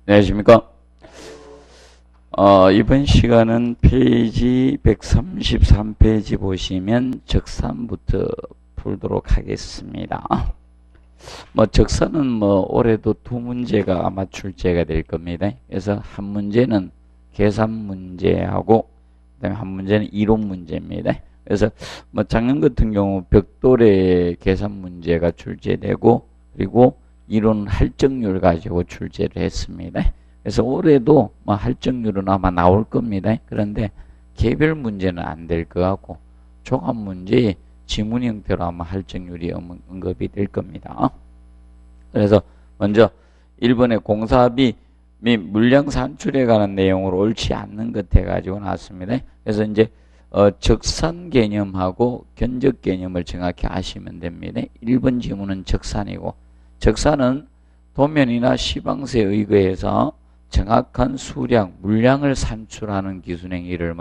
안녕하십니까. 이번 시간은 페이지 133페이지 보시면 적산부터 풀도록 하겠습니다. 적산은 올해도 두 문제가 아마 출제가 될 겁니다. 그래서 한 문제는 계산 문제하고 그다음에 한 문제는 이론 문제입니다. 그래서 작년 같은 경우 벽돌의 계산 문제가 출제되고 그리고 이론 할정률 가지고 출제를 했습니다. 그래서 올해도 할정률은 아마 나올 겁니다. 그런데 개별 문제는 안 될 것 같고 종합 문제에 지문 형태로 아마 할정률이 언급이 될 겁니다. 그래서 먼저 1번의 공사비 및 물량 산출에 관한 내용으로 옳지 않는 것 해가지고 나왔습니다. 그래서 이제 적산 개념하고 견적 개념을 정확히 아시면 됩니다. 1번 지문은 적산이고 적산은 도면이나 시방서에 의거해서 정확한 수량, 물량을 산출하는 기술행위를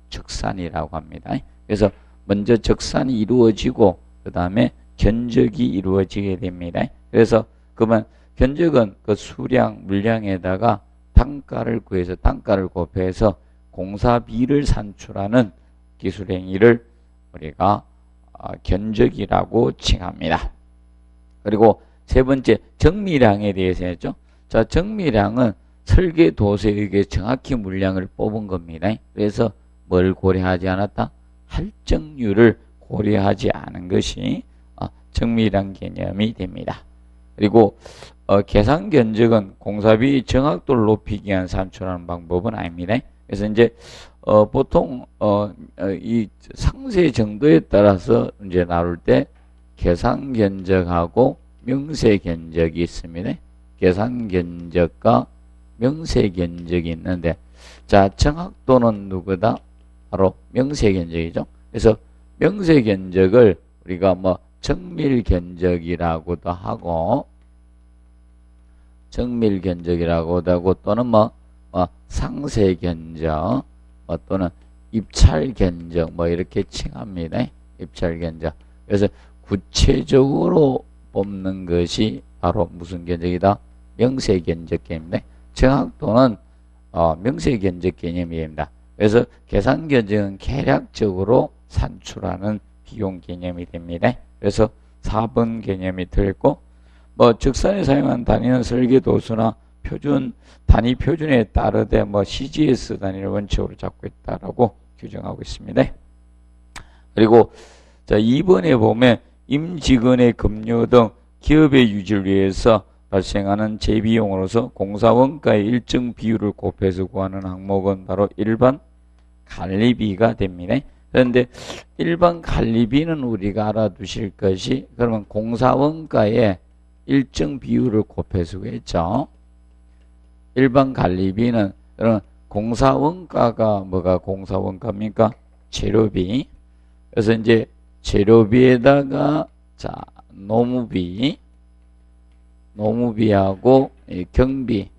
적산이라고 합니다. 그래서 먼저 적산이 이루어지고 그 다음에 견적이 이루어지게 됩니다. 그래서 그러면 견적은 그 수량, 물량에다가 단가를 구해서 단가를 곱해서 공사비를 산출하는 기술행위를 우리가 견적이라고 칭합니다. 그리고 세 번째 정미량에 대해서 했죠. 자, 정미량은 설계 도서에 의해 정확히 물량을 뽑은 겁니다. 그래서 뭘 고려하지 않았다? 할정률을 고려하지 않은 것이 정미량 개념이 됩니다. 그리고 계산 견적은 공사비 정확도를 높이기 위한 산출하는 방법은 아닙니다. 그래서 이제 보통 이 상세 정도에 따라서 이제 나올 때 계산 견적하고 명세 견적이 있습니다. 계산 견적과 명세 견적이 있는데, 자, 정확도는 누구다? 바로 명세 견적이죠. 그래서 명세 견적을 우리가 정밀 견적이라고도 하고, 정밀 견적이라고도 하고, 또는 상세 견적, 또는 입찰 견적, 이렇게 칭합니다. 입찰 견적. 그래서 구체적으로 뽑는 것이 바로 무슨 견적이다? 명세 견적 개념인데, 정확도는 명세 견적 개념입니다. 그래서 계산 견적은 계략적으로 산출하는 비용 개념이 됩니다. 그래서 4번 개념이 들고, 적산에 사용한 단위는 설계 도수나 표준, 단위 표준에 따르되 CGS 단위를 원칙으로 잡고 있다라고 규정하고 있습니다. 그리고 자, 2번에 보면 임직원의 급료 등 기업의 유지를 위해서 발생하는 재비용으로서 공사원가의 일정 비율을 곱해서 구하는 항목은 바로 일반 관리비가 됩니다. 그런데 일반 관리비는 우리가 알아두실 것이, 그러면 공사원가의 일정 비율을 곱해서 구했죠. 일반 관리비는 그러면 공사원가가 뭐가 공사원가입니까? 재료비. 그래서 이제 재료비에다가 자, 노무비하고 경비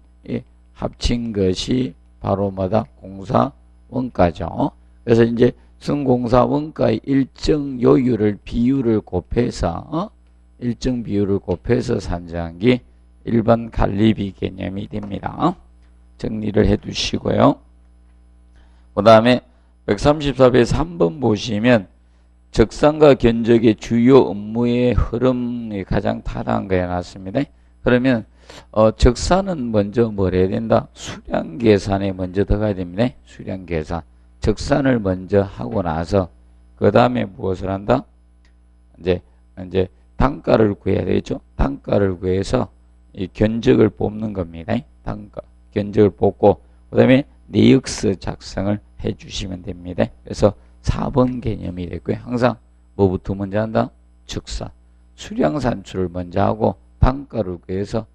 합친 것이 바로 공사원가죠. 그래서 이제 순공사원가의 일정 요율을 비율을 곱해서 일정 비율을 곱해서 산정한 게 일반 관리비 개념이 됩니다. 정리를 해 두시고요. 그 다음에 134페이지 3번 보시면 적산과 견적의 주요 업무의 흐름이 가장 타당한 거에 나왔습니다. 그러면 적산은 먼저 뭘 해야 된다? 수량 계산에 먼저 들어가야 됩니다. 수량 계산. 적산을 먼저 하고 나서 그 다음에 무엇을 한다? 이제 단가를 구해야 되죠. 단가를 구해서 이 견적을 뽑는 겁니다. 단가, 견적을 뽑고 그 다음에 내역서 작성을 해 주시면 됩니다. 그래서 4번 개념이 됐고요. 항상 뭐부터 먼저 한다? 적산. 수량 산출을 먼저 하고 단가를 구해서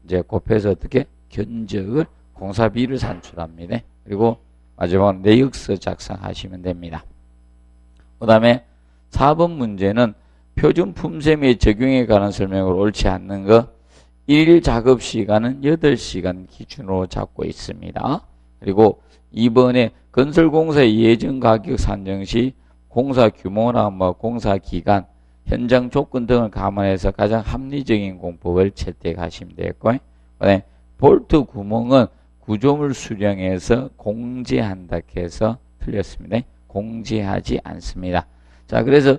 이제 곱해서 어떻게? 견적을 공사비를 산출합니다. 그리고 마지막으로 내역서 작성하시면 됩니다. 그 다음에 4번 문제는 표준 품셈의 적용에 관한 설명으로 옳지 않는 것. 1일 작업 시간은 8시간 기준으로 잡고 있습니다. 그리고 2번에 건설공사의 예정 가격 산정 시 공사 규모나 공사 기간, 현장 조건 등을 감안해서 가장 합리적인 공법을 채택하시면 되겠고, 그다음에 볼트 구멍은 구조물 수량에서 공제한다 해서 틀렸습니다. 공제하지 않습니다. 자, 그래서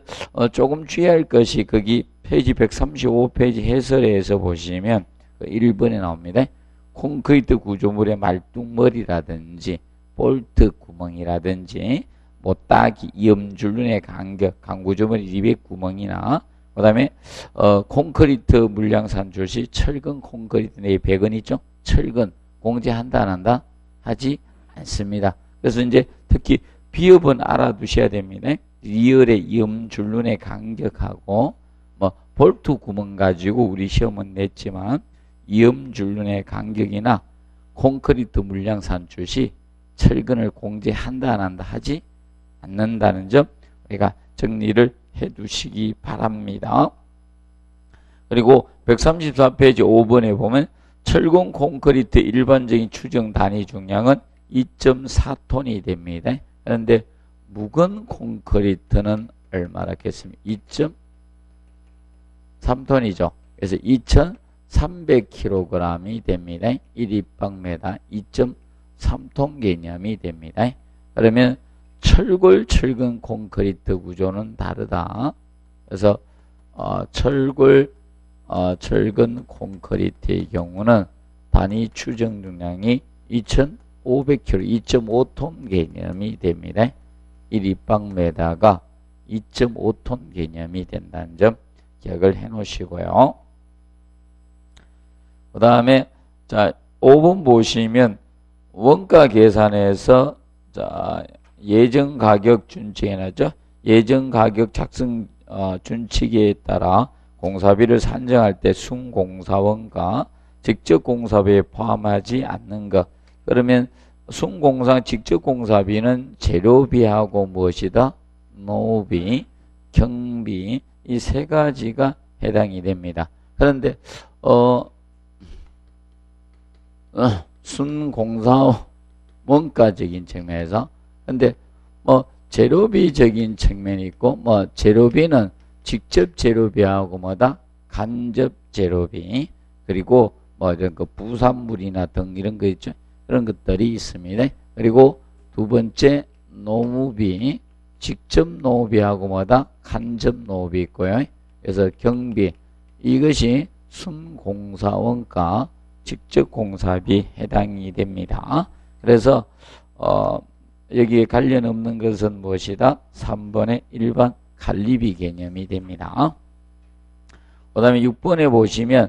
조금 주의할 것이 거기 페이지 135페이지 해설에서 보시면 1번에 나옵니다. 콘크리트 구조물의 말뚝머리라든지 볼트 구멍이라든지 못따기, 이음줄눈의 간격, 강구조물 리벳 구멍이나 그 다음에 콘크리트 물량 산출 시 철근 콘크리트 내에 배근 있죠? 철근 공제한다 안 한다? 하지 않습니다. 그래서 이제 특히 비읍은 알아두셔야 됩니다. 리을의 이음줄눈의 간격하고 뭐 볼트 구멍 가지고 우리 시험은 냈지만 이음줄눈의 간격이나 콘크리트 물량 산출 시 철근을 공제한다 안 한다? 하지 않는다는 점 우리가 정리를 해 두시기 바랍니다. 그리고 134페이지 5번에 보면 철근 콘크리트 일반적인 추정 단위 중량은 2.4톤이 됩니다. 그런데 묵은 콘크리트는 얼마나 겠습니까? 2.3톤이죠. 그래서 2,300kg이 됩니다. 1입방메다 2.3톤 개념이 됩니다. 그러면 철골 철근 콘크리트 구조는 다르다. 그래서 철골 철근 콘크리트의 경우는 단위 추정 중량이 2,500kg, 2.5톤 개념이 됩니다. 1입방메다가 2.5톤 개념이 된다는 점 기억을 해 놓으시고요. 그 다음에 자 5번 보시면 원가 계산에서 자 예정 가격 준칙에 나죠. 예정 가격 작성 준칙에 따라 공사비를 산정할 때 순공사원가 직접 공사비에 포함하지 않는 것. 그러면 순공사 직접 공사비는 재료비하고 무엇이다? 노비, 경비 이 세 가지가 해당이 됩니다. 그런데 순공사 원가적인 측면에서 근데 뭐 재료비적인 측면이 있고 뭐 재료비는 직접 재료비하고 뭐다 간접 재료비 그리고 뭐 이런 그 부산물이나 등 이런 거 있죠. 그런 것들이 있습니다. 그리고 두 번째 노무비 직접 노무비하고 뭐다 간접 노무비 있고요. 그래서 경비 이것이 순공사원가 직접 공사비 해당이 됩니다. 그래서 여기에 관련 없는 것은 무엇이다? 3번의 일반 관리비 개념이 됩니다. 그 다음에 6번에 보시면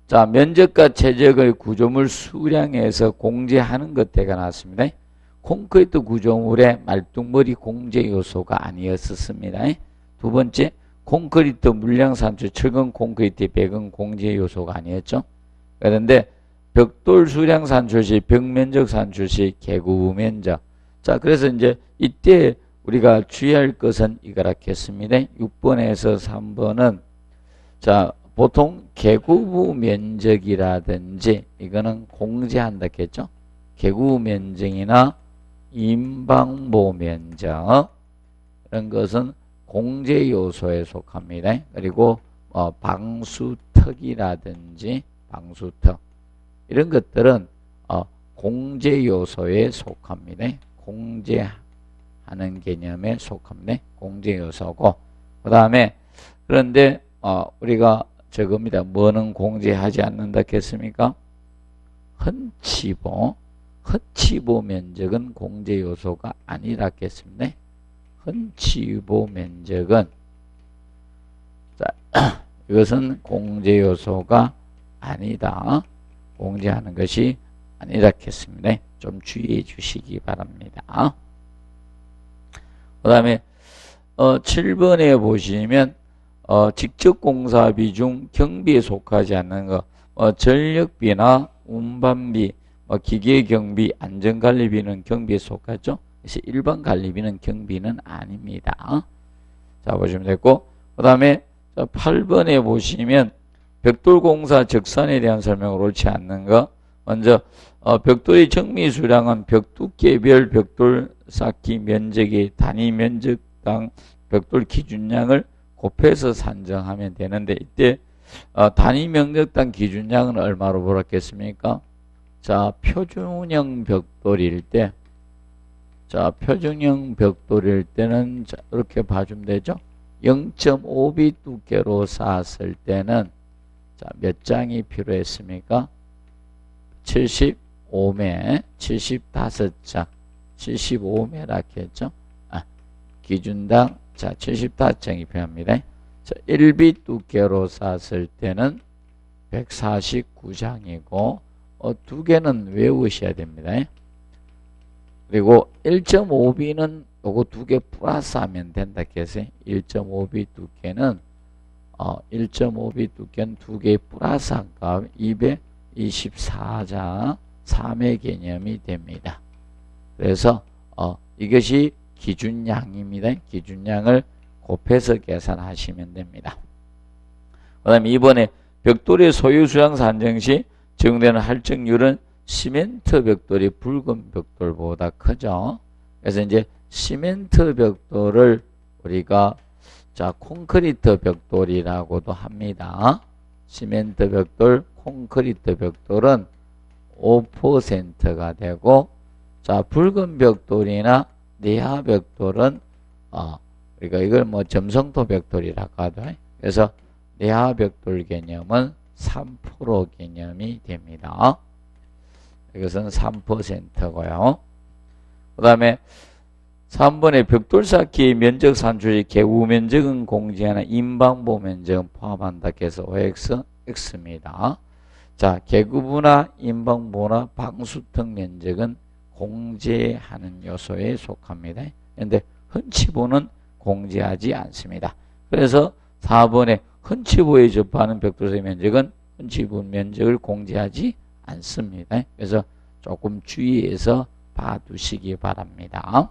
자 면적과 최적의 구조물 수량에서 공제하는 것대가 나왔습니다. 콘크리트 구조물의 말뚝머리 공제 요소가 아니었습니다. 두 번째 콘크리트 물량 산출 철근 콘크리트 배근 공제 요소가 아니었죠. 그런데 벽돌 수량 산출 시 벽면적 산출 시 개구 면적 자, 그래서 이제 이때 우리가 주의할 것은 이거라겠습니다. 6번에서 3번은 자, 보통 개구부 면적이라든지 이거는 공제한다 했죠. 개구 면적이나 임방보 면적 이런 것은 공제 요소에 속합니다. 그리고 방수턱이라든지 방수턱 이런 것들은 공제 요소에 속합니다. 공제하는 개념에 속합니다. 공제 요소고 그 다음에 그런데 우리가 저겁니다. 뭐는 공제하지 않는다 했습니까? 헌치보 면적은 공제 요소가 아니라 했습니다. 헌치보 면적은 자, 이것은 공제 요소가 아니다. 공제하는 것이 아니라 했습니다. 좀 주의해 주시기 바랍니다. 그 다음에 7번에 보시면 직접 공사비 중 경비에 속하지 않는 것 전력비나 운반비, 기계경비, 안전관리비는 경비에 속하죠. 그래서 일반 관리비는 경비는 아닙니다. 자 보시면 됐고 그 다음에 8번에 보시면 벽돌공사 적산에 대한 설명을 옳지 않는 것 먼저 벽돌의 정미수량은 벽두께별 벽돌 쌓기 면적의 단위 면적당 벽돌 기준량을 곱해서 산정하면 되는데 이때 단위 명적당 기준량은 얼마로 벌었겠습니까? 자, 표준형 벽돌일 때, 자, 표준형 벽돌일 때는 자, 이렇게 봐주면 되죠? 0.5B 두께로 쌓았을 때는 자, 몇 장이 필요했습니까? 75매, 75장, 75매라 했죠? 기준당 자, 75장이 필요합니다. 자, 1B 두께로 쌓았을 때는 149장이고 두 개는 외우셔야 됩니다. 그리고 1.5B는 요거 두 개 플러스 하면 된다 했어요. 1.5B 두께는 1.5B 두께는 두 개 플러스 한 값 224자 3의 개념이 됩니다. 그래서 이것이 기준량입니다. 기준량을 곱해서 계산하시면 됩니다. 그 다음에 이번에 벽돌의 소유 수량 산정 시 적용되는 할증률은 시멘트 벽돌이 붉은 벽돌보다 크죠. 그래서 이제 시멘트 벽돌을 우리가 자 콘크리트 벽돌이라고도 합니다. 시멘트 벽돌, 콘크리트 벽돌은 5%가 되고 자 붉은 벽돌이나 내화 벽돌은 그러니까 이걸 뭐 점성토 벽돌이라고 하죠. 그래서 내화 벽돌 개념은 3% 개념이 됩니다. 이것은 3%고요. 그 다음에 3번에 벽돌 쌓기의 면적 산출시 개구 면적은 공제하는 인방보 면적은 포함한다 해서 OX, X입니다. 자, 개구부나 인방보나 방수턱 면적은 공제하는 요소에 속합니다. 그런데 흔치보는 공제하지 않습니다. 그래서 4번에 흔치보에 접하는 벽돌의 면적은 흔치보 면적을 공제하지 않습니다. 그래서 조금 주의해서 봐두시기 바랍니다.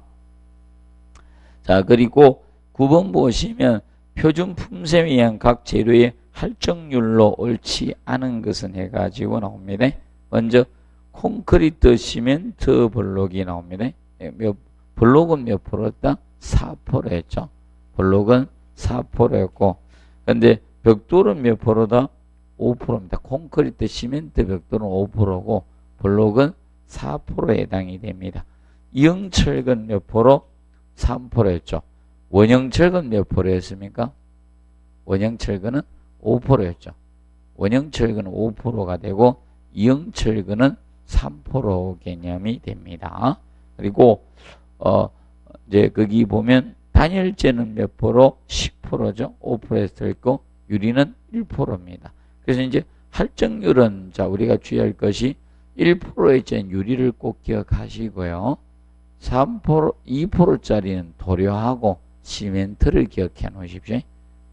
자, 그리고 9번 보시면 표준 품셈에 의한 각 재료의 할증률로 옳지 않은 것은 해가지고 나옵니다. 먼저 콘크리트 시멘트 블록이 나옵니다. 블록은 몇 프로였다? 4%였죠. 블록은 4%였고 근데 벽돌은 몇 프로다? 5%입니다. 콘크리트 시멘트 벽돌은 5%고 블록은 4%에 해당이 됩니다. 이형철근 몇 프로? 3%였죠. 원형철근 몇 프로였습니까? 원형철근은 5%였죠. 원형철근은 5%가 되고 이형철근은 3% 개념이 됩니다. 그리고 이제 거기 보면 단열재는 몇 프로? 10%죠. 5%에서 들고 유리는 1%입니다. 그래서 이제 할증률은 자 우리가 주의할 것이 1%의 전 유리를 꼭 기억하시고요. 3%, 2%짜리는 도료하고 시멘트를 기억해 놓으십시오.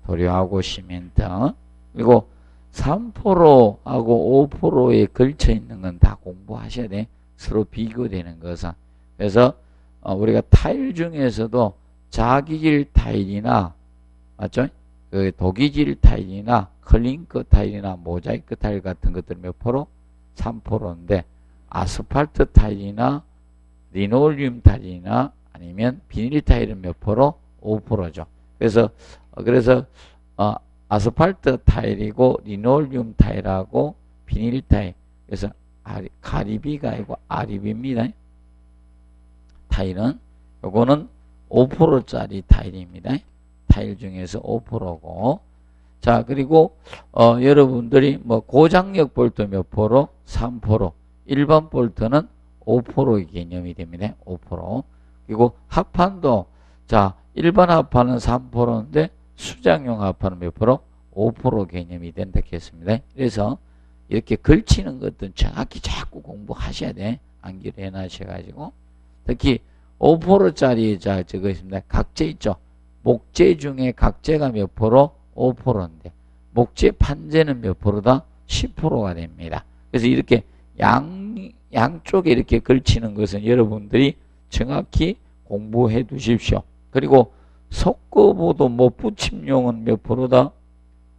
도료하고 시멘트. 그리고 3%하고 5%에 걸쳐 있는 건 다 공부하셔야 돼. 서로 비교되는 것은. 그래서 우리가 타일 중에서도 자기질 타일이나 맞죠? 그 도기질 타일이나 클링크 타일이나 모자이크 타일 같은 것들 몇 프로? 3%인데 아스팔트 타일이나 리노리움 타일이나 아니면 비닐 타일은 몇 프로? 5%죠. 그래서 아스팔트 타일이고 리노리움 타일하고 비닐 타일. 그래서 가리비가 아니고 아리비입니다. 타일은 요거는 5%짜리 타일입니다. 타일 중에서 5%고 자 그리고 여러분들이 뭐 고장력 볼트 몇 프로? 3%. 일반 볼트는 5%의 개념이 됩니다. 5%. 그리고 합판도 자 일반 합판은 3%인데 수장용 합판은 몇 프로? 5% 개념이 된다 했습니다. 그래서 이렇게 걸치는 것들은 정확히 자꾸 공부하셔야 돼. 암기를 해놔셔가지고 특히 5%짜리 자 저거 있습니다. 각재 있죠. 목재 중에 각재가 몇 프로? 5%인데 목재 판재는 몇 프로다? 10%가 됩니다. 그래서 이렇게 양쪽에 이렇게 걸치는 것은 여러분들이 정확히 공부해 두십시오. 그리고 석고보도 못 붙임용은 몇 프로다?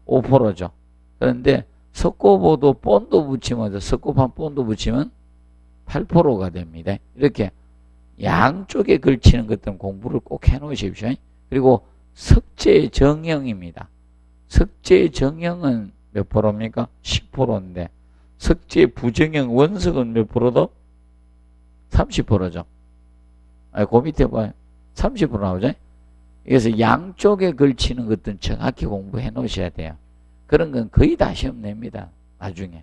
5%죠. 그런데 석고보도 본드 붙이면 석고판 본드 붙이면 8%가 됩니다. 이렇게 양쪽에 걸치는 것들은 공부를 꼭 해 놓으십시오. 그리고 석재 정형입니다. 석재 정형은 몇 프로입니까? 10%인데 석재 부정형 원석은 몇 프로도? 30%죠. 그 밑에 봐요. 30% 나오죠. 그래서 양쪽에 걸치는 것들은 정확히 공부해 놓으셔야 돼요. 그런 건 거의 다 시험 냅니다. 나중에.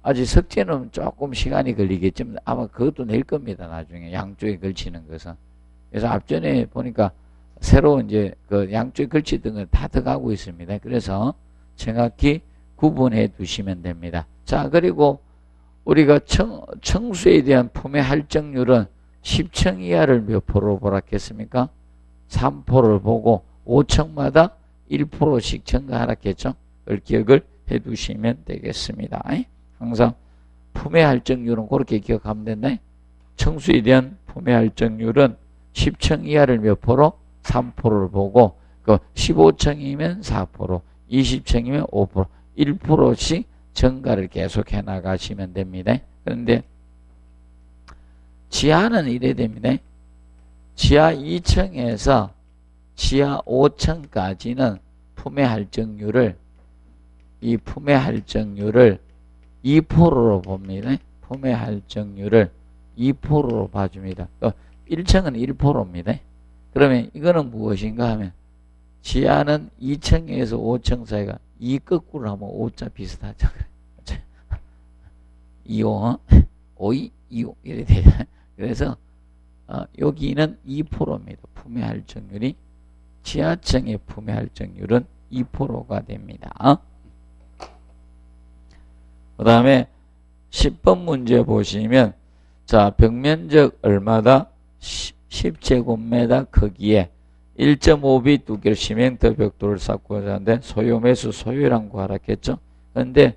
아직 석재는 조금 시간이 걸리겠지만 아마 그것도 낼 겁니다. 나중에 양쪽에 걸치는 것은. 그래서 앞전에 보니까 새로 이제 그 양쪽에 걸치던 건 다 들어가고 있습니다. 그래서 정확히 구분해 두시면 됩니다. 자, 그리고 우리가 청수에 대한 품의 할증률은 10층 이하를 몇 프로 보라 했습니까? 3%를 보고 5층마다 1%씩 증가하라 했죠. 그걸 기억을 해 두시면 되겠습니다. 항상 품의 할증률은 그렇게 기억하면 된다. 청수에 대한 품의 할증률은 10층 이하를 몇 프로? 3%를 보고 그 15층이면 4%, 20층이면 5%, 1%씩 증가를 계속해 나가시면 됩니다. 그런데 지하는 이래 됩니다. 지하 2층에서 지하 5층까지는 품의 할증률을 2%로 봅니다. 품의 할증률을 2%로 봐줍니다. 1층은 1%입니다. 그러면 이거는 무엇인가 하면 지하는 2층에서 5층 사이가 2 거꾸로 하면 5자 비슷하죠. 2호, 5, 2호 이렇게 되죠. 그래서 여기는 2%입니다. 품의 할증률이 지하층의 품의 할증률은 2%가 됩니다. 그 다음에 10번 문제 보시면 자, 벽면적 얼마다? 10제곱미터 크기에 1.5비 두께를 시멘트 벽돌을 쌓고자 하는데 소요 매수 소요량 구하라 했죠. 그런데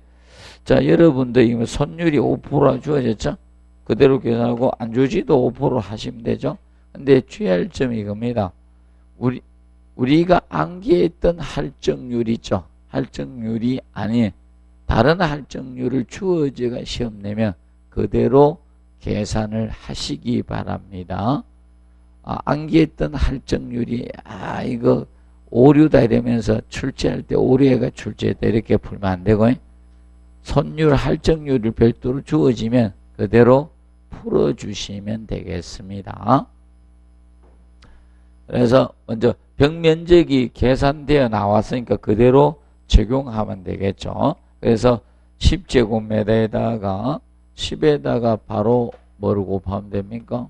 자, 여러분들 이거 손율이 5%가 주어졌죠. 그대로 계산하고 안 주지도 5% 하시면 되죠. 근데 주의할 점이 이겁니다. 우리가 암기했던 할증률 있죠. 할증률이 아닌 다른 할증률을 주어져가 시험 내면 그대로 계산을 하시기 바랍니다. 암기했던 할증률이 이거 오류다 이러면서 출제할 때 오류해가 출제했다 이렇게 풀면 안 되고 손율 할증률을 별도로 주어지면 그대로 풀어주시면 되겠습니다. 그래서 먼저 벽면적이 계산되어 나왔으니까 그대로 적용하면 되겠죠. 그래서 10제곱미터에다가 10에다가 바로 뭐를 곱하면 됩니까?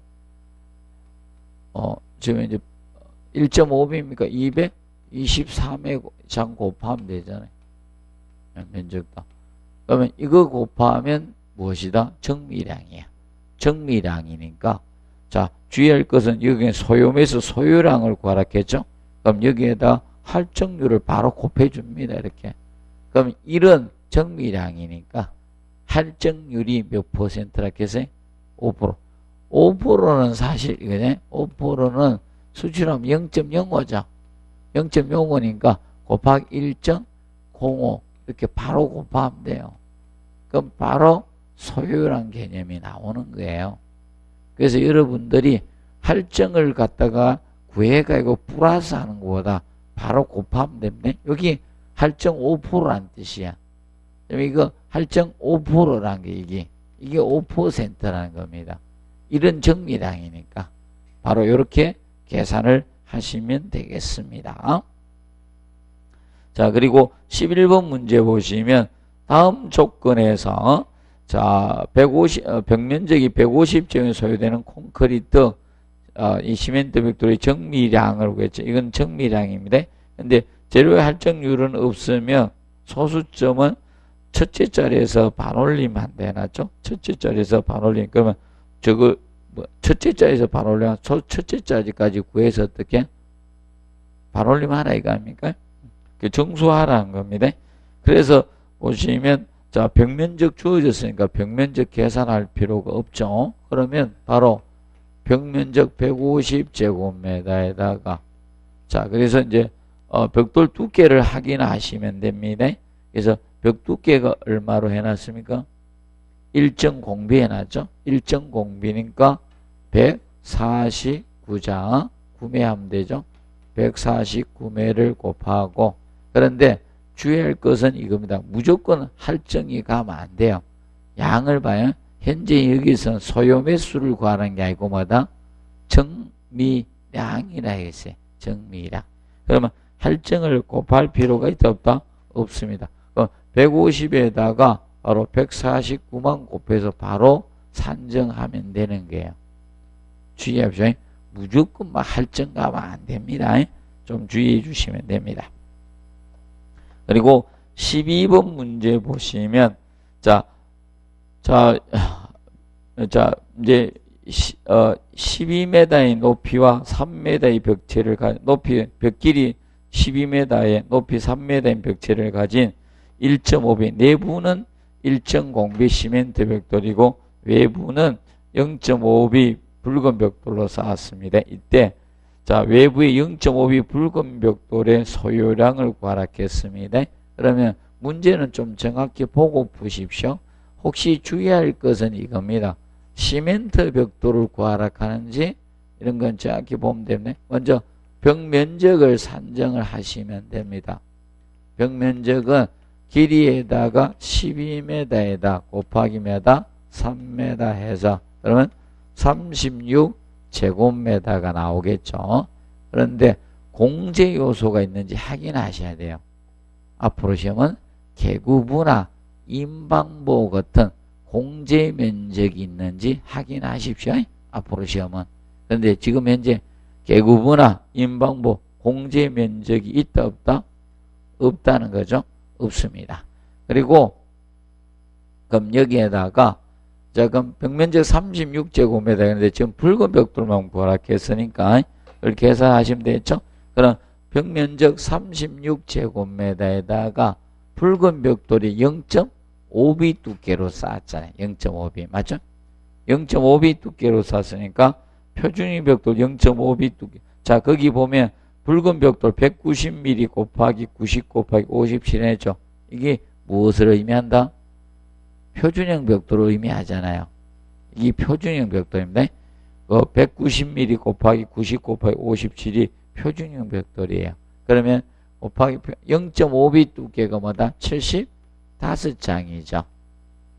지금 이제 1.5입니까? 223에 장 곱하면 되잖아요. 면적도. 그러면 이거 곱하면 무엇이다? 정미량이야. 정미량이니까 자, 주의할 것은 여기에 소요매수 소요량을 구하라 했죠? 그럼 여기에다 할증률을 바로 곱해줍니다. 이렇게. 그럼 1은 정미량이니까 할증률이 몇 퍼센트라 했어요? 5%. 5%는 사실 이거네. 5%는 수치로 하면 0.05죠. 0.05니까 곱하기 1.05 이렇게 바로 곱하면 돼요. 그럼 바로 소요율한 개념이 나오는 거예요. 그래서 여러분들이 할증을 갖다가 구해가지고 플러스 하는 것보다 바로 곱하면 됩니다. 여기 할증 5%란 뜻이야. 이거 할증 5%란 게 이게 5%라는 겁니다. 이런 정미량이니까 바로 이렇게 계산을 하시면 되겠습니다. 자, 그리고 11번 문제 보시면 다음 조건에서 자, 벽면적이 150제곱미터 소요되는 콘크리트 이 시멘트 벽돌의 정미량을 구했죠. 이건 정미량입니다. 근데 재료의 할증률은 없으면 소수점은 첫째 자리에서 반올림 한다 해놨죠. 첫째 자리에서 반올림. 그러면 저거 첫째 자리에서 반올림 첫째 자리까지 구해서 어떻게 반올림 하라 이거 아닙니까? 정수하라는 겁니다. 그래서 보시면 자, 벽면적 주어졌으니까 벽면적 계산할 필요가 없죠. 그러면 바로 벽면적 150제곱미터에다가 자, 그래서 이제 벽돌 두께를 확인하시면 됩니다. 그래서 벽 두께가 얼마로 해놨습니까? 1.0비 해놨죠. 1.0비니까 149자 구매하면 되죠. 149매를 곱하고, 그런데 주의할 것은 이겁니다. 무조건 할증이 가면 안 돼요. 양을 봐요. 현재 여기서 소요 매수를 구하는 게 아니고 뭐다? 정미량이라 했어요. 정미량. 그러면 할증을 곱할 필요가 있다 없다? 없습니다. 150에다가 바로 149만 곱해서 바로 산정하면 되는 거예요. 주의하십시오. 무조건 막 할증 가면 안 됩니다. 좀 주의해 주시면 됩니다. 그리고 12번 문제 보시면 이제 12m의 높이와 3m의 벽체를 벽 길이 12m에 높이 3m인 벽체를 가진 1.5배, 내부는 1.0배 시멘트 벽돌이고 외부는 0.5배 붉은 벽돌로 쌓았습니다. 이때 외부의 0.5배 붉은 벽돌의 소요량을 구하라 했습니다. 그러면 문제는 좀 정확히 보고 푸십시오. 혹시 주의할 것은 이겁니다. 시멘트 벽돌을 구하라 하는지 이런 건 정확히 보면 됩니다. 먼저 벽 면적을 산정을 하시면 됩니다. 벽 면적은 길이에다가 12m에다 곱하기 메다 3m 해서 그러면 36제곱미터가 나오겠죠. 그런데 공제 요소가 있는지 확인하셔야 돼요. 앞으로 시험은 계구부나 임방보 같은 공제 면적이 있는지 확인하십시오. 앞으로 시험은. 그런데 지금 현재 계구부나 임방보 공제 면적이 있다 없다? 없다는 거죠. 없습니다. 그리고 그럼 여기에다가 그럼 벽면적 36제곱미터 인데 지금 붉은 벽돌만 구하라 했으니까 이걸 계산하시면 되겠죠. 그럼 벽면적 36제곱미터에다가 붉은 벽돌이 0.5비 두께로 쌓았잖아요. 0.5비 맞죠? 0.5비 두께로 쌓았으니까 표준이 벽돌 0.5비 두께. 자, 거기 보면 붉은 벽돌 190mm 곱하기 90 곱하기 57이죠. 이게 무엇을 의미한다? 표준형 벽돌을 의미하잖아요. 이 표준형 벽돌입니다. 190mm 곱하기 90 곱하기 57이 표준형 벽돌이에요. 그러면 곱하기 0.5비 두께가 뭐다? 75장이죠.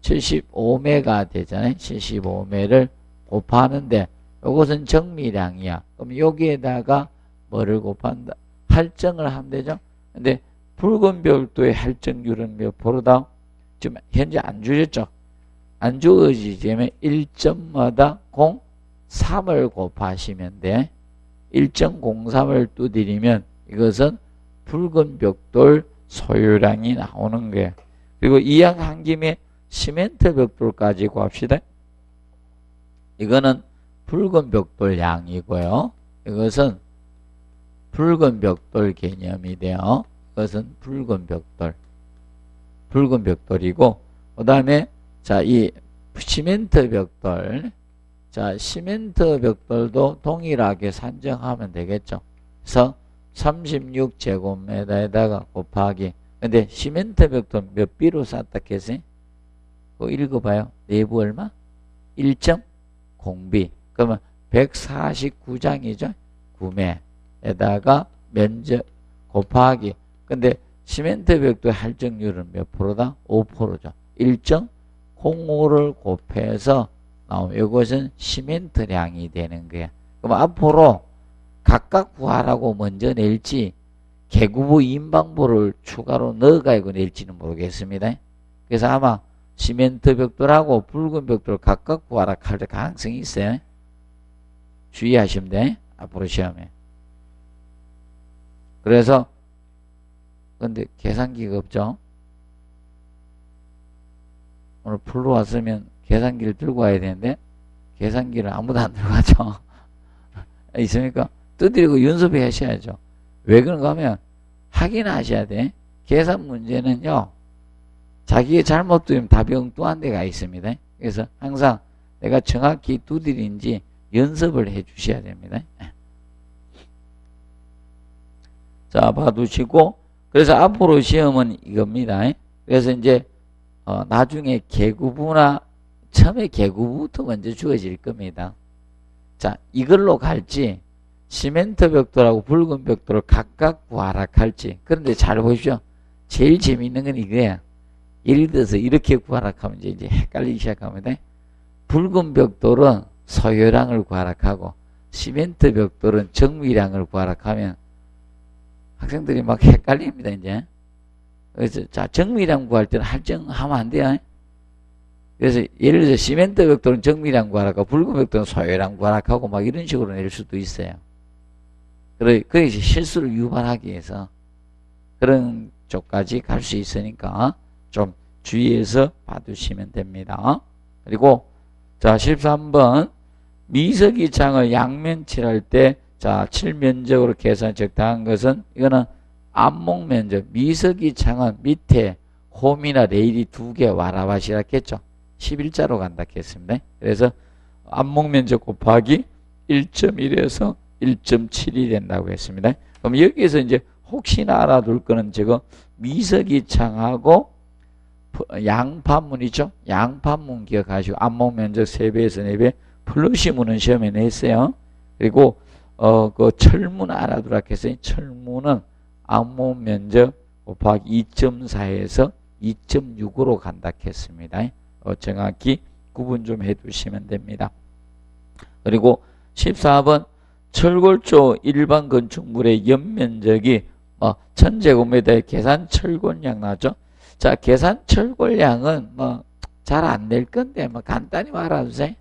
75매가 되잖아요. 75매를 곱하는데 이것은 정미량이야. 그럼 여기에다가 뭐를 곱한다? 할증을 하면 되죠. 근데 붉은 벽돌의 할증률은 몇 프로다? 지금 현재 안 주셨죠? 안 주어지면 1.03을 곱하시면 돼. 1.03을 두드리면 이것은 붉은 벽돌 소요량이 나오는 거예요. 그리고 이왕한 김에 시멘트 벽돌까지 구합시다. 이거는 붉은 벽돌 양이고요. 이것은 붉은 벽돌 개념이 돼요. 이것은 붉은 벽돌이고, 그 다음에, 이 시멘트 벽돌. 시멘트 벽돌도 동일하게 산정하면 되겠죠. 그래서 36제곱미터에다가 곱하기. 근데 시멘트 벽돌 몇 비로 쌓았다 했어요? 그거 읽어봐요. 내부 얼마? 1.0비. 그러면 149장이죠. 9매에다가 면적 곱하기. 근데 시멘트 벽돌 할증률은 몇 프로다? 5%죠. 1.05를 곱해서 나오면 이것은 시멘트량이 되는 거야. 그럼 앞으로 각각 구하라고 먼저 낼지 계구부 임방부를 추가로 넣어가지고 낼지는 모르겠습니다. 그래서 아마 시멘트 벽돌하고 붉은 벽돌 각각 구하라 할 가능성이 있어요. 주의하시면 돼. 앞으로 시험에. 그래서 근데 계산기가 없죠. 오늘 풀로 왔으면 계산기를 들고 와야 되는데 계산기를 아무도 안 들고 가죠. 있습니까? 두드리고 연습해 하셔야죠. 왜 그런가 하면 확인하셔야 돼. 계산 문제는요. 자기의 잘못 두면 답이 엉뚱한 데가 있습니다. 그래서 항상 내가 정확히 두드린지 연습을 해 주셔야 됩니다. 자, 봐두시고 그래서 앞으로 시험은 이겁니다. 그래서 이제 나중에 계구부나 처음에 계구부부터 먼저 주어질 겁니다. 자, 이걸로 갈지 시멘트 벽돌하고 붉은 벽돌을 각각 구하락할지. 그런데 잘 보십시오. 제일 재미있는 건 이거야. 예를 들어서 이렇게 구하락하면 이제 헷갈리기 시작합니다. 붉은 벽돌은 소요량을 구하락하고 시멘트 벽돌은 정미량을 구하락하면 학생들이 막 헷갈립니다, 이제. 그래서 자, 정미량 구할 때는 할정하면 안 돼요. 그래서 예를 들어서 시멘트 벽돌은 정미량 구하락하고 붉은 벽돌은 소요량 구하락하고 막 이런 식으로 낼 수도 있어요. 그래서 실수를 유발하기 위해서 그런 쪽까지 갈 수 있으니까 좀 주의해서 봐두시면 됩니다. 그리고 자 13번 미석이 창을 양면 칠할 때 자 칠면적으로 계산 적당한 것은 이거는 안목 면적. 미석이 창은 밑에 홈이나 레일이 2개 와라밭이라겠죠. 11자로 간다 했습니다. 그래서 안목 면적 곱하기 1.1에서 1.7이 된다고 했습니다. 그럼 여기에서 이제 혹시나 알아둘 거는 저거 미석이 창하고 양판문이죠. 양판문 기억하시고 안목 면적 3배에서 4배 플러시 문은 시험에 냈어요. 그리고 그 철문 알아두라 했어요. 철문은 안목 면적 곱하기 2.4에서 2.6으로 간다 했습니다. 정확히 구분 좀 해두시면 됩니다. 그리고 14번 철골조 일반 건축물의 연면적이 1000제곱미터의 계산 철골량 나왔죠. 자, 계산 철골량은 잘 안 낼 건데 간단히 말아주세요.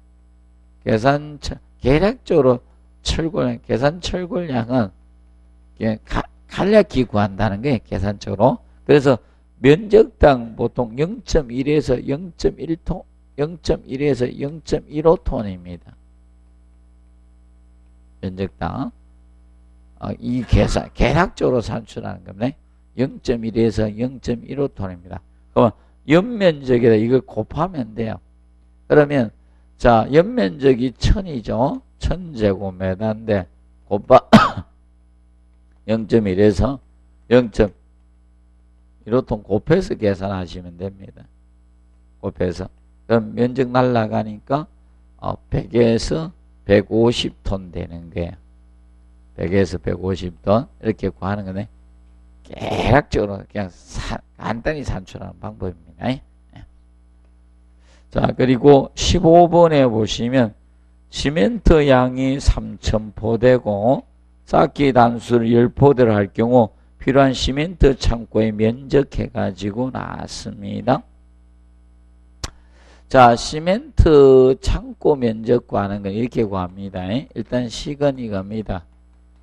계략적으로 계산 철골량은 간략히 구한다는 게 계산적으로. 그래서 면적당 보통 0.1에서 0.1톤, 0.1에서 0.15톤입니다. 면적당. 이 계략적으로 산출하는 겁니다. 0.1에서 0.15톤입니다. 그러면 연면적에다 이걸 곱하면 돼요. 그러면 자 연면적이 1000이죠. 1000제곱미터인데 곱하 0.1에서 0.15톤 곱해서 계산하시면 됩니다. 곱해서. 그럼 면적 날라가니까 100에서 150톤 되는 거예요. 100에서 150톤 이렇게 구하는 거네. 계략적으로 그냥 간단히 산출하는 방법입니다. 자, 그리고 15번에 보시면 시멘트 양이 3000포대고 쌓기 단수를 10포대를 할 경우 필요한 시멘트 창고의 면적 해가지고 나왔습니다. 자, 시멘트 창고 면적 구하는 건 이렇게 구합니다. 일단 식은 이겁니다.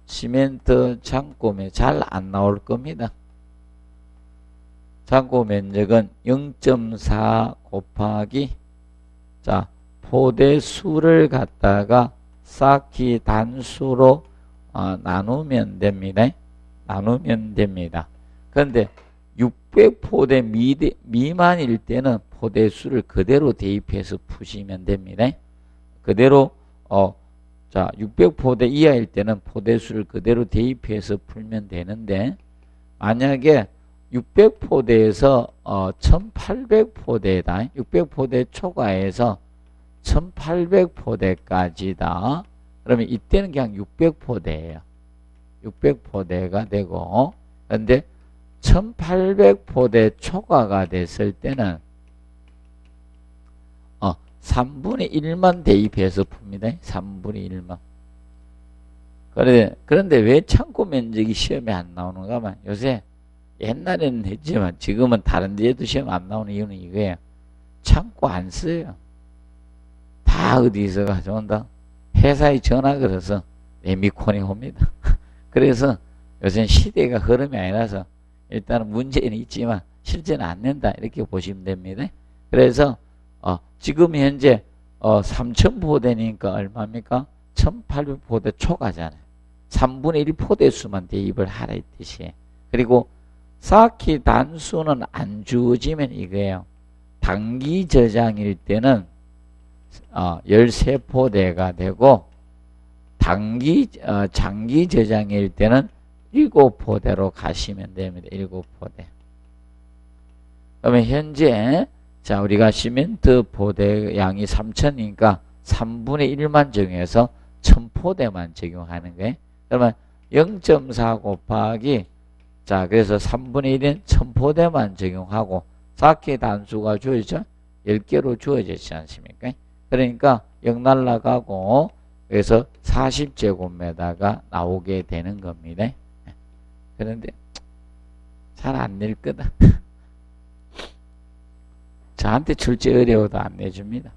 시멘트 창고 면적 잘 안 나올 겁니다. 창고 면적은 0.4 곱하기 자 포대 수를 갖다가 쌓기 단수로 나누면 됩니다. 나누면 됩니다. 그런데 600포대 미만일 때는 포대 수를 그대로 대입해서 푸시면 됩니다. 그대로 자 600포대 이하일 때는 포대 수를 그대로 대입해서 풀면 되는데 만약에 600포대에서 1800포대다. 600포대 초과해서 1800포대까지다. 그러면 이때는 그냥 600포대예요. 600포대가 되고 그런데 1800포대 초과가 됐을 때는 3분의 1만 대입해서 풉니다. 3분의 1만. 그런데 왜 창고 면적이 시험에 안 나오는가 하면 요새 옛날에는 했지만 지금은 다른 데에도 시험 안 나오는 이유는 이거예요. 창고 안 써요. 다 어디서 가져온다? 회사에 전화 걸어서 레미콘에 옵니다. 그래서 요새는 시대가 흐름이 아니라서 일단은 문제는 있지만 실제는 안 낸다. 이렇게 보시면 됩니다. 그래서 지금 현재 3000포대니까 얼마입니까? 1800포대 초과잖아요. 3분의 1 포대 수만 대입을 하라 이 뜻이에요. 그리고 쌓기 단수는 안 주어지면 이거예요. 단기 저장일 때는 13포대가 되고 장기 저장일 때는 7포대로 가시면 됩니다. 7포대. 그러면 현재 자 우리가 시멘트 포대 양이 3000이니까 3분의 1만 적용해서 1000포대만 적용하는 거예요. 그러면 0.4 곱하기 자 그래서 3분의 1은 1000포대만 적용하고 4개 단수가 주어지죠. 10개로 주어지지 않습니까? 그러니까 0 날라가고 그래서 40제곱미터가 나오게 되는 겁니다. 그런데 잘 안 낼 거다. 저한테 출제 어려워도 안 내줍니다.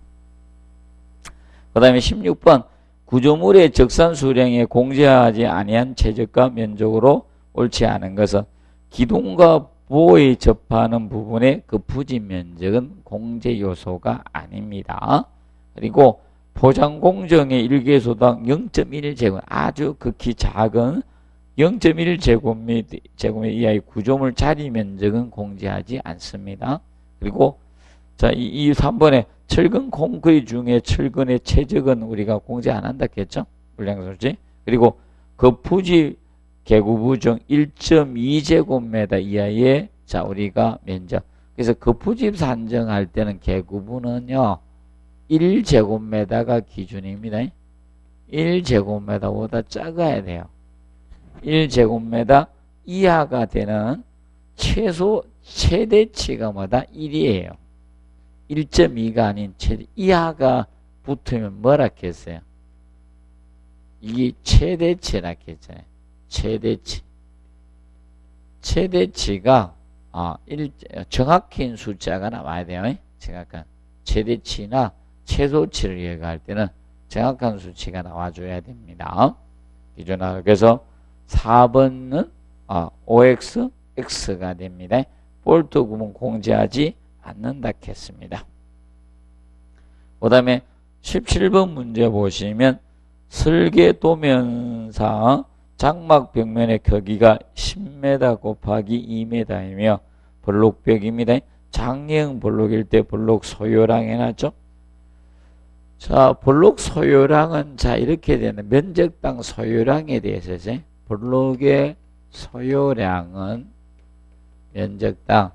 그 다음에 16번 구조물의 적산 수량에 공제하지 아니한 최저가 면적으로 옳지 않은 것은 기둥과 보에 접하는 부분의 그 부지 면적은 공제 요소가 아닙니다. 그리고 포장 공정의 일개소당 0.1제곱 아주 극히 작은 0.1제곱미터 이하의 구조물 자리 면적은 공제하지 않습니다. 그리고 자, 이 3번에 철근 콘크리트 중에 철근의 최적은 우리가 공제 안 한다 했죠? 물량설치. 그리고 그 부지 개구부 중 1.2제곱미터 이하의 자, 우리가 면적. 그래서 그 부지 산정할 때는 개구부는요, 1제곱미터가 기준입니다. 1제곱미터보다 작아야 돼요. 1제곱미터 이하가 되는 최대치가 뭐다? 1이에요. 1.2가 아닌 최대 이하가 붙으면 뭐라 했어요? 이게 최대치라 했잖아요. 최대치가 정확한 숫자가 나와야 돼요. 정확한 최대치나 최소치를 얘기할 때는 정확한 수치가 나와줘야 됩니다. 기준하고 그래서 4번은 OX, X가 됩니다. 볼트 구멍 공제하지 않는다 했습니다. 그 다음에 17번 문제 보시면 설계 도면상 장막 벽면의 크기가 10m 곱하기 2m이며 블록벽입니다. 장애형 블록일 때 블록 소요량 해놨죠. 자, 블록 소요량은 자 이렇게 되는 면적당 소요량에 대해서 블록의 소요량은 면적당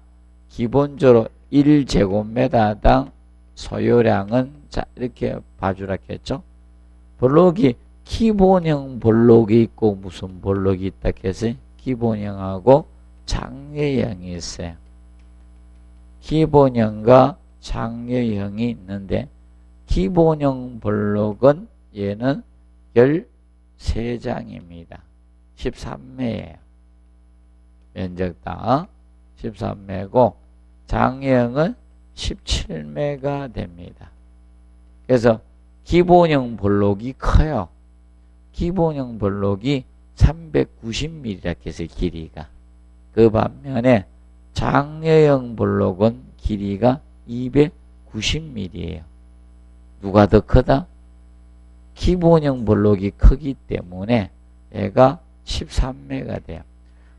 기본적으로 1제곱미터당 소요량은 자 이렇게 봐주라 했죠. 블록이 기본형 블록이 있고 무슨 블록이 있다 했어요? 기본형하고 장애형이 있어요. 기본형과 장애형이 있는데 기본형 블록은 얘는 13장입니다. 13매예요. 면적당 13매고 장애형은 17매가 됩니다. 그래서 기본형 블록이 커요. 기본형 블록이 390mm라 해서 길이가. 그 반면에 장애형 블록은 길이가 290mm예요. 누가 더 크다? 기본형 블록이 크기 때문에 얘가 13매가 돼요.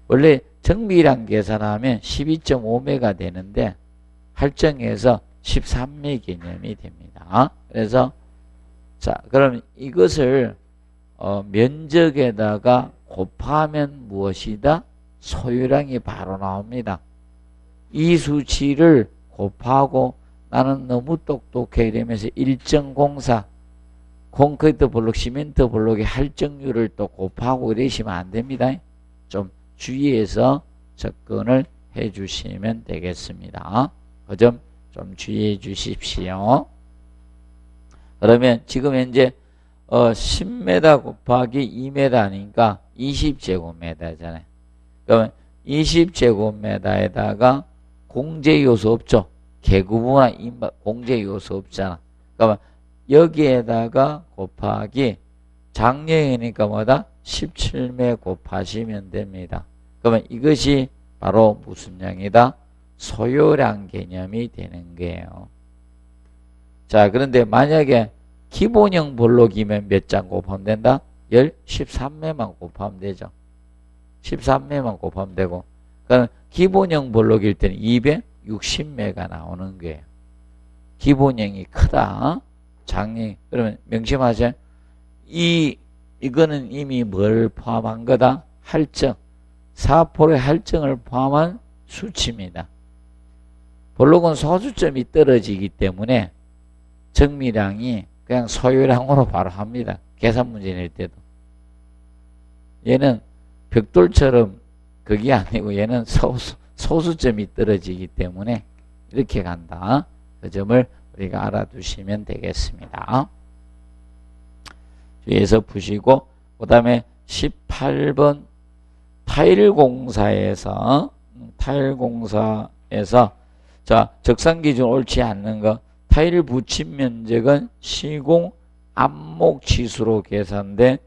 원래 정밀한 계산하면 12.5매가 되는데 할정에서 13매 개념이 됩니다. 그래서 자 그럼 이것을 면적에다가 곱하면 무엇이다? 소유량이 바로 나옵니다. 이 수치를 곱하고 나는 너무 똑똑해 이러면서 일정 공사 콘크리트 블록, 시멘트 블록의 할정률을 또 곱하고 이러시면 안 됩니다. 좀 주의해서 접근을 해 주시면 되겠습니다. 그 점 좀 주의해 주십시오. 그러면 지금 현재 10m 곱하기 2m니까 20제곱미터잖아요. 그러면 20제곱미터에다가 공제 요소 없죠. 개구부나 공제 요소 없잖아. 그러면 여기에다가 곱하기 장려이니까 뭐다? 17매 곱하시면 됩니다. 그러면 이것이 바로 무슨 양이다? 소요량 개념이 되는 거예요. 자, 그런데 만약에 기본형 블록이면 몇 장 곱하면 된다? 13매만 곱하면 되죠. 13매만 곱하면 되고. 그럼 기본형 블록일 때는 260매가 나오는 거예요. 기본형이 크다. 장애. 그러면 명심하세요. 이거는 이미 뭘 포함한 거다? 할정. 4%의 할정을 포함한 수치입니다. 블록은 소수점이 떨어지기 때문에 정밀량이 그냥 소유량으로 바로 합니다. 계산 문제 낼 때도. 얘는 벽돌처럼 그게 아니고 얘는 소수점이 떨어지기 때문에 이렇게 간다. 그 점을 우리가 알아두시면 되겠습니다. 주의해서 푸시고, 그 다음에 18번 타일공사에서 자, 적상기준 옳지 않는 거, 타일 붙임 면적은 시공 안목지수로 계산된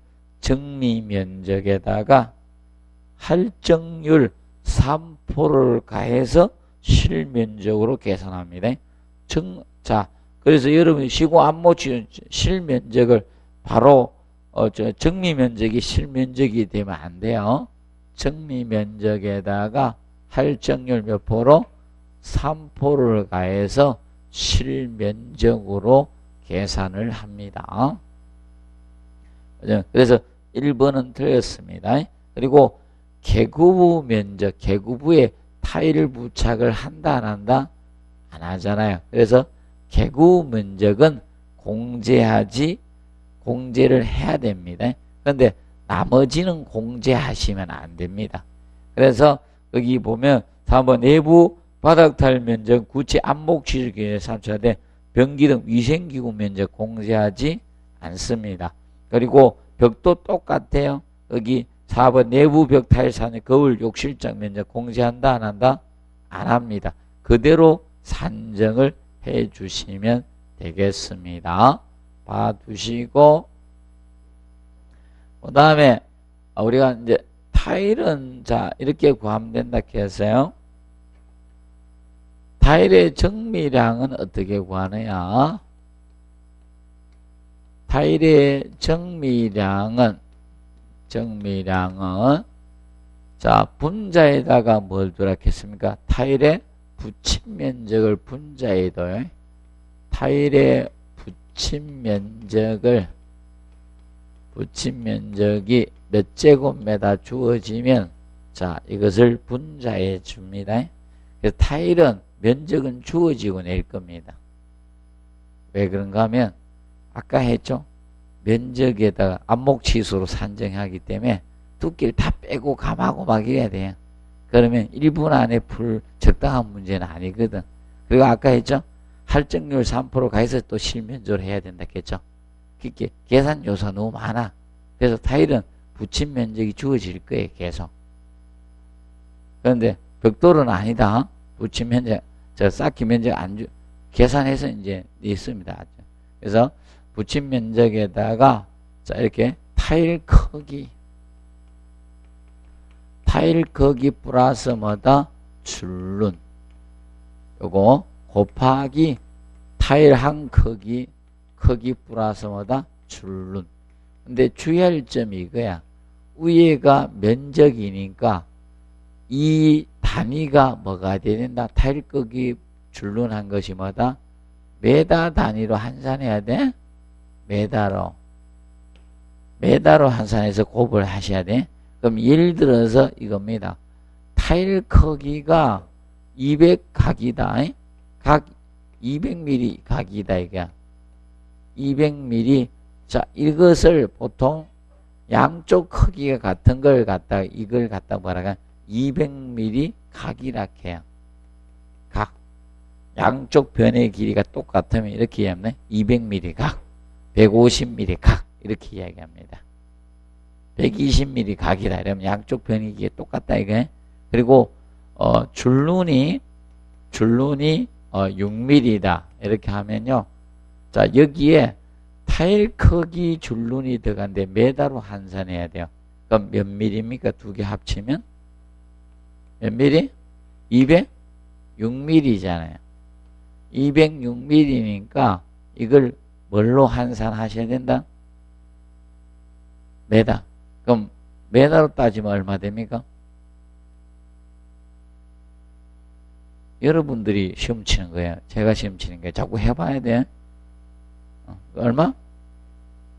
정리 면적에다가 할정률 3%를 가해서 실면적으로 계산합니다. 자, 그래서 여러분이 시공 안목지수 실면적을 바로 정리 면적이 실면적이 되면 안 돼요. 정리 면적에다가 할정률 몇 프로? 3%를 가해서 실면적으로 계산을 합니다. 그래서 1번은 틀렸습니다. 그리고 개구부 면적, 개구부에 타일 부착을 한다 안 한다? 안 하잖아요. 그래서 개구부 면적은 공제를 해야 됩니다. 그런데 나머지는 공제하시면 안 됩니다. 그래서 여기 보면 3번 내부 바닥 타일 면적 구체 안목지수 기준에 산출해야 돼. 변기 등 위생기구 면적 공제하지 않습니다. 그리고 벽도 똑같아요. 여기 4번 내부 벽 타일 산의 거울 욕실장 면적 공제한다 안 한다? 안 합니다. 그대로 산정을 해 주시면 되겠습니다. 봐두시고, 그 다음에 우리가 이제 타일은 자 이렇게 구하면 된다 했어요. 타일의 정미량은 어떻게 구하느냐? 타일의 정미량은 자 분자에다가 뭘 두라 했습니까? 타일의 붙임 면적을 분자에 둬요. 타일의 붙임 면적이 몇 제곱미터 주어지면 자 이것을 분자해 줍니다. 그래서 타일은 면적은 주어지고 낼 겁니다. 왜 그런가 하면 아까 했죠. 면적에다가 안목지수로 산정하기 때문에 두께를 다 빼고 감하고 막 이래야 돼요. 그러면 1분 안에 풀 적당한 문제는 아니거든. 그리고 아까 했죠. 할정률 3% 가해서 또 실면적으로 해야 된다 했죠. 그렇게 계산 요소가 너무 많아. 그래서 타일은 붙임 면적이 주어질 거예요. 계속. 그런데 벽돌은 아니다. 붙임 면적, 쌓기 면적 계산해서 이제 있습니다. 그래서 붙임 면적에다가 자 이렇게 타일 크기 플러스 뭐다? 줄눈. 요거 곱하기 타일 한 크기 플러스 뭐다? 줄눈. 근데 주의할 점이 이거야. 위에가 면적이니까 이 단위가 뭐가 된다? 타일 크기 줄눈 한 것이 뭐다? 메다 단위로 환산해야 돼? 메다로 환산해서 곱을 하셔야 돼. 그럼 예를 들어서 이겁니다. 타일 크기가 200각이다. 각 200mm 각이다 이게. 200mm. 자, 이것을 보통 양쪽 크기가 같은 걸 갖다가 이걸 갖다 뭐라가 200mm 각이라 해요. 각. 양쪽 변의 길이가 똑같으면 이렇게 이야기하면 200mm 각, 150mm 각 이렇게 이야기합니다. 120mm 각이다 이러면 양쪽 변의 길이가 똑같다 이게. 그리고 줄눈이 6mm다 이렇게 하면요. 자 여기에 타일 크기 줄눈이 들어간데 메다로 환산해야 돼요. 그럼 몇 밀리입니까? 두 개 합치면 몇 밀리? 206mm잖아요. 206mm니까 이걸 뭘로 환산하셔야 된다? 메다. 그럼 메다로 따지면 얼마 됩니까? 여러분들이 시험 치는 거예요. 제가 시험 치는 거예요. 자꾸 해봐야 돼. 얼마?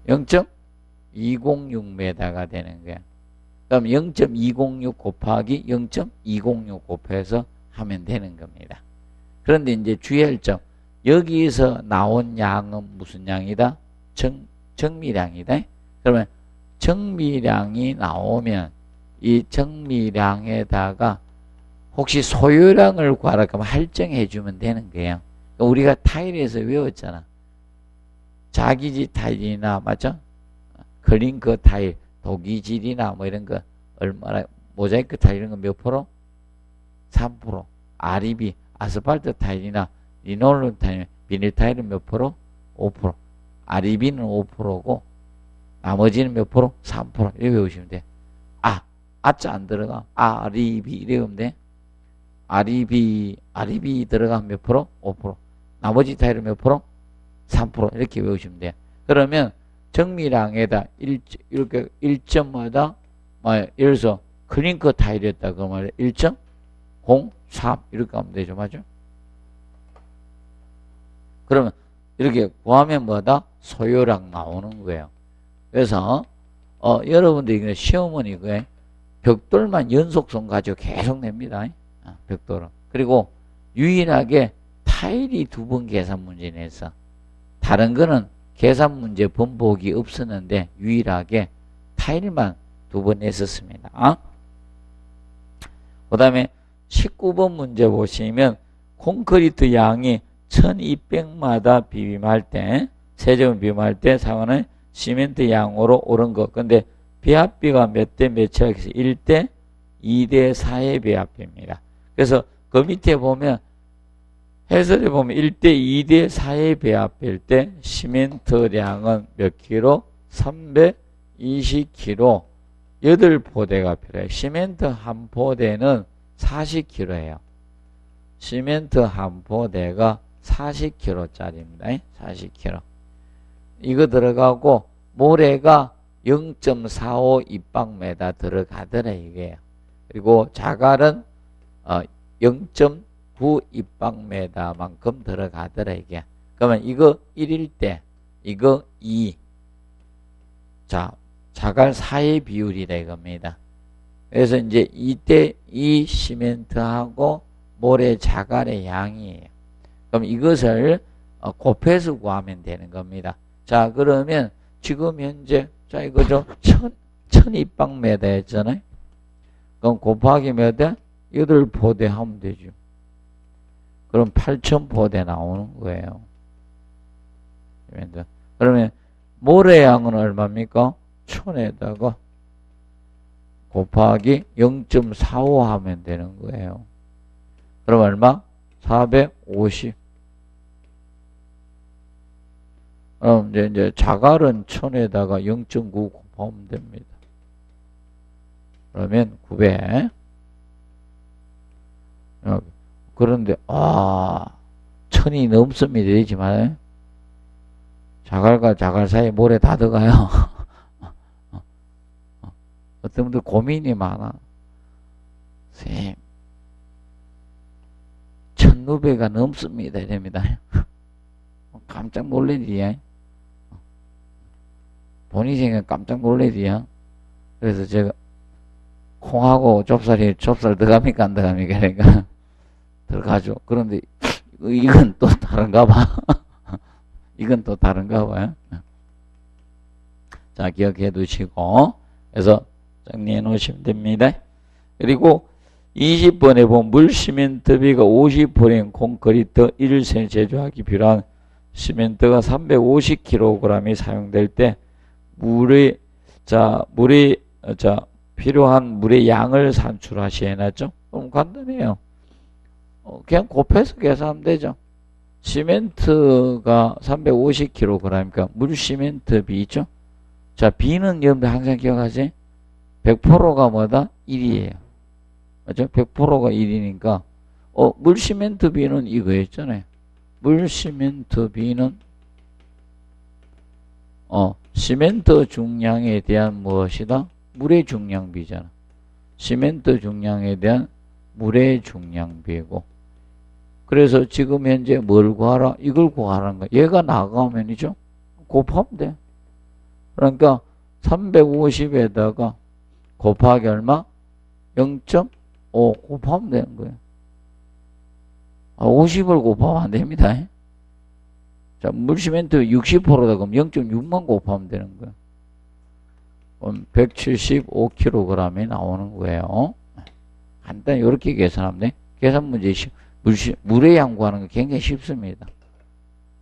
0.206m가 되는 거야. 그럼 0.206 곱하기 0.206 곱해서 하면 되는 겁니다. 그런데 이제 주의할 점. 여기서 나온 양은 무슨 양이다? 정미량이다. 그러면 정미량이 나오면 이 정미량에다가 혹시 소요량을 구하라 그러면 할증해 주면 되는 거예요. 우리가 타일에서 외웠잖아. 자기지 타일이나 맞죠? 클링커 타일, 도기질이나 뭐 이런 거 얼마나 모자이크 타일 이런 거 몇 프로? 3%. REB 아스팔트 타일이나 리놀륨 타일, 비닐 타일은 몇 프로? 5%. REB는 5%고 나머지는 몇 프로? 3%. 이렇게 외우시면 돼. 아자 안 들어가. REB 이렇게 하면 돼. REB 들어가면 몇 프로? 5%. 나머지 타일은 몇 프로? 3% 이렇게 외우시면 돼요. 그러면 정미량에다 이렇게 1점마다 예를 들어서 클링커 타일이었다 그러면 1.03 이렇게 하면 되죠. 맞죠? 그러면 이렇게 구하면 뭐다? 소요량 나오는 거예요. 그래서 여러분들 이거 시험은 이거에 벽돌만 연속성 가지고 계속 냅니다. 벽돌은. 그리고 유일하게 타일이 2번 계산 문제 냈어. 다른 거는 계산 문제 번복이 없었는데 유일하게 타일만 2번 냈었습니다. 그 다음에 19번 문제 보시면 콘크리트 양이 1200마다 비빔할 때 세제곱 비빔할 때 사용하는 시멘트 양으로 옳은 것. 근데 배합비가 몇 대 몇이라 해서 1대 2대 4의 배합비입니다. 그래서 그 밑에 보면 해설에 보면 1대 2대 4의 배합비일 때 시멘트량은 몇 킬로? 320kg 8포대가 필요해요. 시멘트 한 포대는 40kg예요. 시멘트 한 포대가 40kg짜리입니다. 40kg. 이거 들어가고 모래가 0.45 입방메다 들어가더라 이게요. 그리고 자갈은 0.9 입방메다만큼 들어가더라 이게. 그러면 이거 1일 때 이거 2. 자, 자갈 4의 비율이다 이겁니다. 그래서 이제 2대 2 시멘트하고 모래 자갈의 양이에요. 그럼 이것을 곱해서 구하면 되는 겁니다. 자, 그러면 지금 현재 자 이거죠. 1000입방메다 했잖아요. 그럼 곱하기 몇 대? 8포대 하면 되죠. 그럼 8000포대 나오는 거예요. 그러면 모래양은 얼마입니까? 1000에다가 곱하기 0.45 하면 되는 거예요. 그럼 얼마? 450. 그럼 이제 자갈은 1000에다가 0.9 곱하면 됩니다. 그러면 900. 그런데 1000이 넘습니다. 되지만 자갈과 자갈 사이에 모래 다 들어가요. 어떤 분들 고민이 많아. 쌤, 1600가 넘습니다. 이랍니다. 깜짝 놀래지야. 본인 생각 깜짝 놀래지야. 그래서 제가 콩하고 좁쌀 들어갑니까 안 들어갑니까? 그러니까 들어가죠. 그런데 이건 또 다른가 봐. 이건 또 다른가 봐요. 자, 기억해 두시고 그래서 정리해 놓으시면 됩니다. 그리고 20번에 보면 물 시멘트비가 50%인 콘크리트 1cm 제조하기 필요한 시멘트가 350kg이 사용될 때 필요한 물의 양을 산출하시해 놨죠. 그럼 간단해요. 그냥 곱해서 계산하면 되죠. 시멘트가 350kg이니까 물 시멘트 비죠. 자, 비는 여러분들 항상 기억하세요. 100%가 뭐다? 1이에요. 맞죠? 100%가 1이니까 물 시멘트 비는 이거였잖아요. 물 시멘트 비는 시멘트 중량에 대한 무엇이다? 물의 중량비잖아. 시멘트 중량에 대한 물의 중량비고. 그래서 지금 현재 뭘 구하라? 이걸 구하라는 거야. 얘가 나가면이죠. 곱하면 돼. 그러니까 350에다가 곱하기 얼마? 0.5 곱하면 되는 거예요. 50을 곱하면 안 됩니다. 자, 물 시멘트 60%다 그럼 0.6만 곱하면 되는 거예요. 175kg이 나오는 거예요. 간단히 이렇게 계산하면 돼. 계산 문제, 물의 양 구하는 거 굉장히 쉽습니다.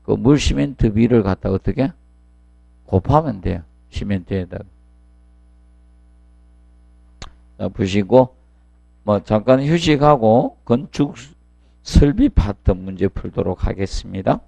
그 물 시멘트 비를 갖다 어떻게 곱하면 돼요. 시멘트에다가. 자, 보시고, 뭐, 잠깐 휴식하고 건축 설비 파트 문제 풀도록 하겠습니다.